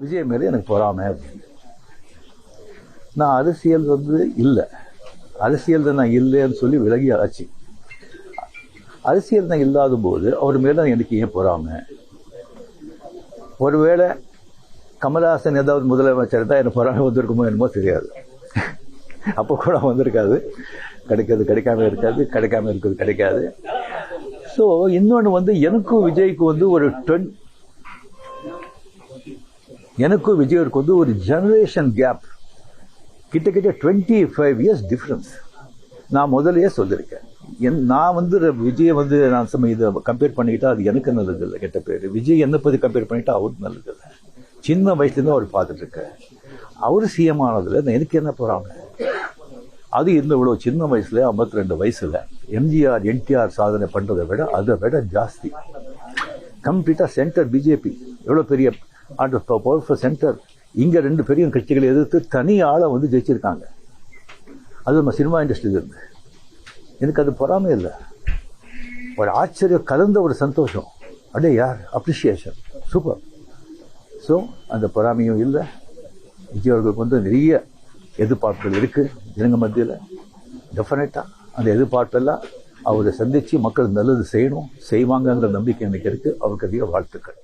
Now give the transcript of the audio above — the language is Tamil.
விஜய் மேலே எனக்கு பொறாமை அப்படின்னு. நான் அரசியல் இல்லை, அரசியல் தான் நான் இல்லைன்னு சொல்லி விலகி ஆச்சு. அரசியல் தான் இல்லாத போது அவர் மேலே எனக்கு ஏன் பொறாமை? ஒருவேளை கமல்ஹாசன் ஏதாவது முதலமைச்சர் தான் எனக்கு பொறாமை வந்திருக்குமோ என்னமோ தெரியாது. அப்போ கூட வந்திருக்காது. கிடைக்காம இருக்கிறது கிடைக்காது. ஸோ இன்னொன்று எனக்கும் விஜய்க்கு எனக்கும் விஜய்க்கு ஒரு ஜெனரேஷன் கேப், கிட்டத்தட்ட 25 years டிஃப்ரென்ஸ். நான் முதலையே சொல்லியிருக்கேன். நான் விஜயை நான் இதை கம்பேர் பண்ணிக்கிட்டா அது எனக்கு நல்லது இல்லை, கெட்ட பேர். விஜய் என்னை பற்றி கம்பேர் பண்ணிட்டா அவருக்கு நல்லது இல்லை. சின்ன வயசுலேருந்து அவர் பார்த்துட்டு இருக்கேன். அவர் சிஎம் ஆனதில் எனக்கு என்ன போகிறாங்க? அது இவ்வளோ சின்ன வயசுல 52 வயசுல எம்ஜிஆர் என்டிஆர் சாதனை பண்ணுறதை விட அதை விட ஜாஸ்தி. கம்ப்ளீட்டாக சென்டர் பிஜேபி எவ்வளோ பெரிய பவர்ஃபுல் சென்டர். இங்கே 2 பெரிய கட்சிகளை எதிர்த்து தனி ஆளை ஜெயிச்சிருக்காங்க. அது நம்ம சினிமா இண்டஸ்ட்ரியில் இருந்து. எனக்கு அது பொறாமை இல்லை, ஒரு ஆச்சரியம் கலந்த ஒரு சந்தோஷம். அப்படியே யார் அப்ரிஷியேஷன், சூப்பர். ஸோ அந்த பொறாமையும் இல்லை. விஜய் அவர்களுக்கு நிறைய எதிர்பார்ப்புகள் இருக்குது ஜனங்க மத்தியில். டெஃபினட்டாக அந்த எதிர்பார்ப்பெல்லாம் அவரை சந்தித்து மக்கள் நல்லது செய்யணும், செய்வாங்கங்கிற நம்பிக்கை எனக்கு இருக்குது. அவருக்கு அதிக வாழ்த்துக்கள்.